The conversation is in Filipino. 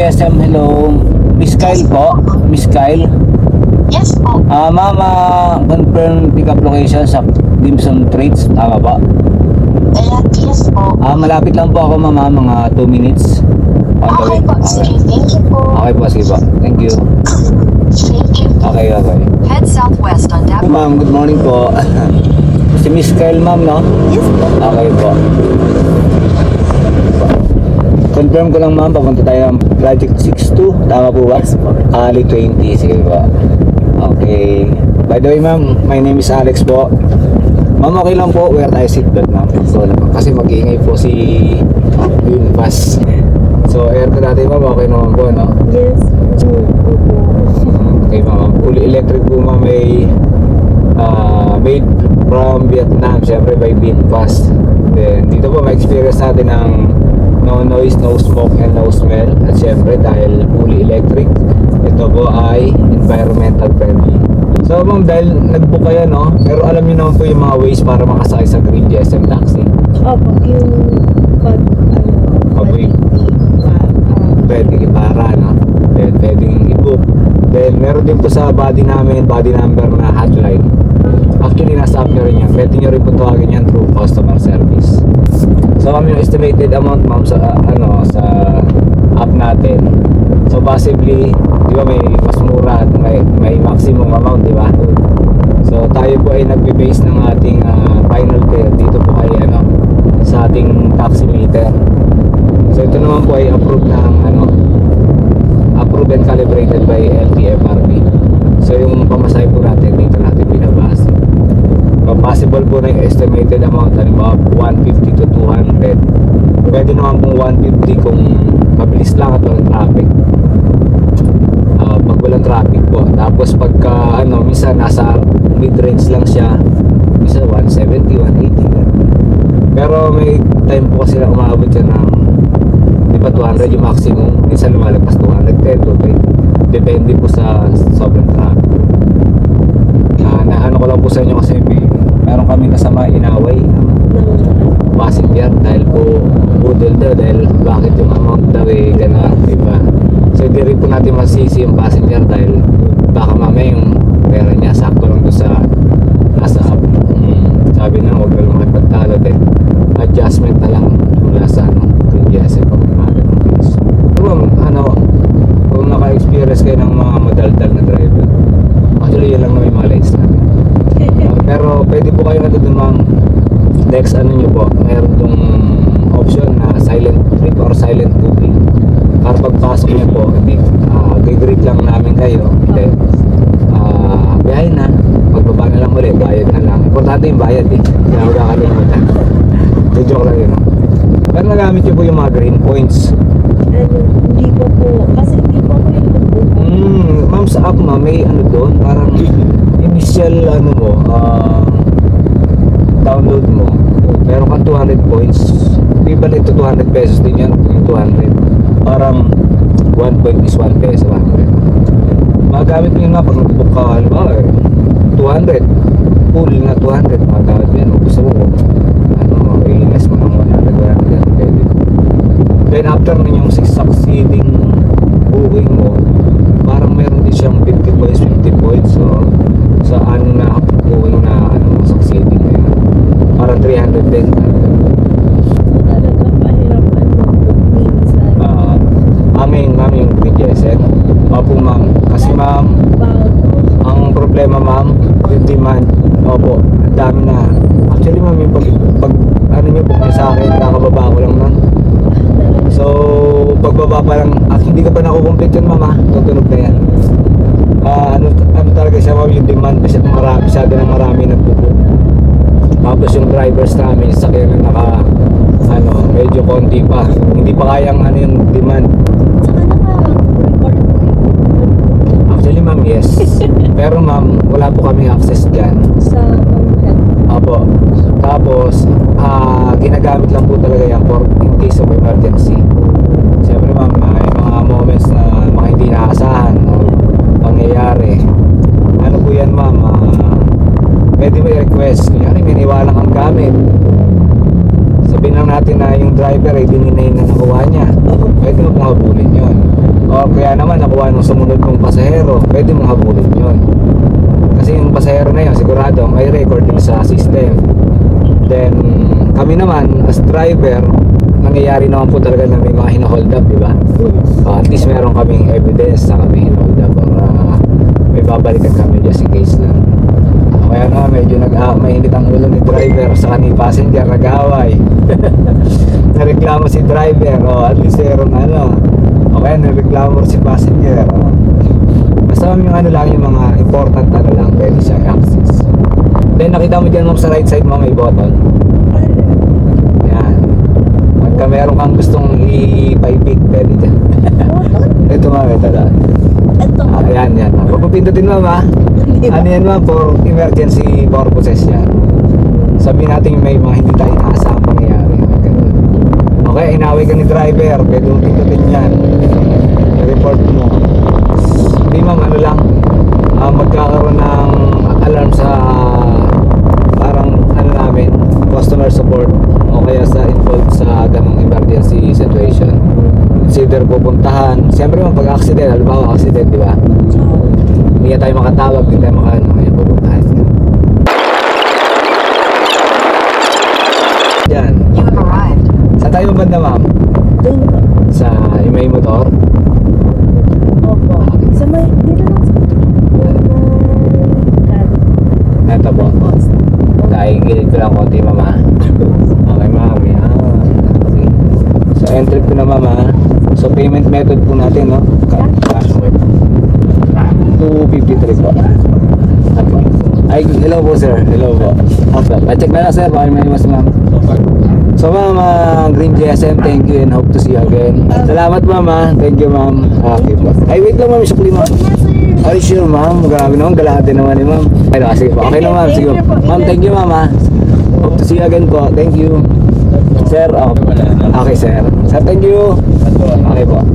GSM, hello. Miss Kyle po? Miss Kyle? Yes po. Ma'am, confirm pick-up location sa Dimsum Trades, tama ba? Yes po. Malapit lang po ako ma'am, mga 2 minutes. On the Okay way. po, sige. Thank you po. Okay po, sige po. Thank you. Thank you. Okay. Head southwest on Dap. Ma'am, good morning po. Si Miss Kyle ma'am, no? Yes po. Okay po. Confirm ko lang ma'am, papunta tayo ng Project 62, tama po ba? Yes po. Ali 20, sige po. Okay. By the way ma'am, my name is Alex po. Ma'am, okay lang po, wear tayo seatbelt ma'am. So, kasi mag-iingay po si Winpass. So, air ko dati ma'am, okay naman po, no? Yes. Okay ma'am, fully electric po ma'am, may made from Vietnam, syempre by Winpass. Then, dito po ma-experience natin ang no noise, no smoke, and no smell. At syempre, dahil fully electric, ito po ay environmental friendly. So ma'am, dahil nag-book kayo, no? Pero alam niyo naman po yung mga ways para makasakay sa Green GSM taxi. Opo, yung Pag-wait. Pwedeng ipara, no? Then pwedeng i-book. Then meron din po sa body namin, body number na hotline. Actually, nasa app nyo rin yan. Pwede nyo rin po tawagin yan through customer service. So kami yung estimated amount ma'am sa sa app natin. So possibly, di ba may mas mura at may maximum amount, di ba? So tayo po ay nagbe-base ng ating final fare dito po ay sa ating taxi meter. So ito naman po ay approved and calibrated by LTFRB. So yung pamasahe po natin dito natin binabase. Possible po na yung estimated amount, halimbawa 150 to 200. Pwede naman pong 150 kung mabilis lang at walang traffic. Pag walang traffic po. Tapos pagka minsan nasa mid-range lang siya, minsan 170, 180. Pero may time po kasi na umabot siya ng, di ba, 200 yung maximum. Minsan lumalagpas 210, 220. Depende po sa sobrang traffic. Naano ko lang po sa inyo kasi meron kami kasama inaway passenger dahil po budol daw dahil bakit yung amount daw gano'n, diba? So hindi rin po natin masisi yung passenger dahil baka mamaya yung pera niya sakto lang doon sa nasa app. Sabi na huwag na lang makipagtalo din, adjustment na lang mula sa GSM pag may mga ganun case. Kung naka-experience kayo ng mga madaldal na driver, actually yun lang na may mga lines namin. Pero pwede po kayo doon ma'am, next nyo po, meron tong option na silent trip or silent booking. Para pagpasok nyo po, hindi gigreet lang namin kayo, then biyahe na, magbaba na lang ulit, bayad na lang. Importante yung bayad kaya huwag kakalimutan. Joke lang yun. Pero nagamit nyo po yung mga green points. Hindi po po, kasi hindi po po yung nag-book. Ma'am, sa app ma'am, may doon, parang initial download mo, meron kang 200 points, equivalent to 200 pesos din yan. Yung 200 parang 1 point is 1 peso, 100. Magamit mo yun nga pag nag-book ka, 200 full na 200, magamit mo yan. O gusto mo i-invest mo ng 100. Then after na yung succeeding booking mo, parang meron din siyang 50 points. So sa na booking na succeeding na yun, parang 300 din. Talaga mahirapan mag-book minsan. Ma'am, yung PGSN. Opo ma'am, kasi ma'am, ang problema ma'am, yung demand. Opo, ang dami na. Actually ma'am, yung pag nyo book nyo sa akin, kakababa ko lang nun. So pagbaba pa lang, hindi ka pa nakukomplete yun ma'am, tutunog na yan. Ano talaga siya ma'am, yung demand masyado na marami nagbubook. Tapos yung drivers namin, sakyan na medyo konti pa, hindi pa kayang yung demand. Saka naka-record po yung Actually ma'am, yes. Pero ma'am, wala po kaming access dyan. sa content. Apo. Tapos ginagamit lang po talaga yan for in case of emergency. Siyempre ma'am, may mga moments na mga hindi naasahan pangyayari. Ano po yan ma'am, pwede mo i-request, kunyari may niwala kang gamit, sabihin lang natin na yung driver ay dininay na nakuha niya, pwede mo pong habulin yun. halimbawa nung sumunod mong pasahero, pwede mong habulin yun. Kasi yung pasahero na yun, sigurado may record din sa system. Then kami naman as driver, nangyayari naman po talaga na may mga hino-hold up, di ba? At least meron kaming evidence na kami hino-hold up para may babalikan kami just in case lang. Kaya nga medyo mainit ang ulo ni driver sa ni passenger, nag-away. Nareklamo si driver, at least meron okay, nareklamo si passenger. Basta yung lang, yung mga important lang, pwede siya access. Then nakita mo dyan sa right side mo may button. Yan. Pagka meron kang gustong ipaipik, pwede dyan. Ito ma'am, ito lang. Yan. Pagpapindutin ma'am ha. Ano yan ma'am, for emergency purposes yan. Sabihin natin may mga hindi tayo inaasahang pangyayari. Okay, inaway ka ni driver, pwede mong pindutin yan. I-report mo. Hindi ma'am, magkakaroon ng alarm sa parang namin, customer support o kaya sa involved sa ganong emergency situation. Consider pupuntahan. Siyempre ma'am, pag accident, halimbawa accident, di ba? Hindi tayo makatawag, hindi tayo ngayon pupuntahan. Yan. You have arrived. Saan tayo banda ma'am? Doon po. Sa may motor? Opo. Sa may, dito lang sa Ito po. Dahil gilid ko lang konti mama. Okay ma'am, yan. Okay. So entry ko na mama. So payment method po natin, no? Cash. Okay. 253 po. Okay. Ay, hello po sir. Hello po. Okay. Pa-check na lang sir. Baka may mas ma'am. So ma'am, Green GSM, thank you and hope to see you again. Salamat ma'am. Thank you ma'am. Okay po. Ay, wait lang ma'am. Isukli ma'am. Ay, sure ma'am. Grabe naman. Galahati naman ni ma'am. Ay, sige po. Okay na ma'am. Sige po. Ma'am, thank you ma'am ha. Hope to see you again po. Thank you. Sir, okay sir. Sir, thank you. Okay po.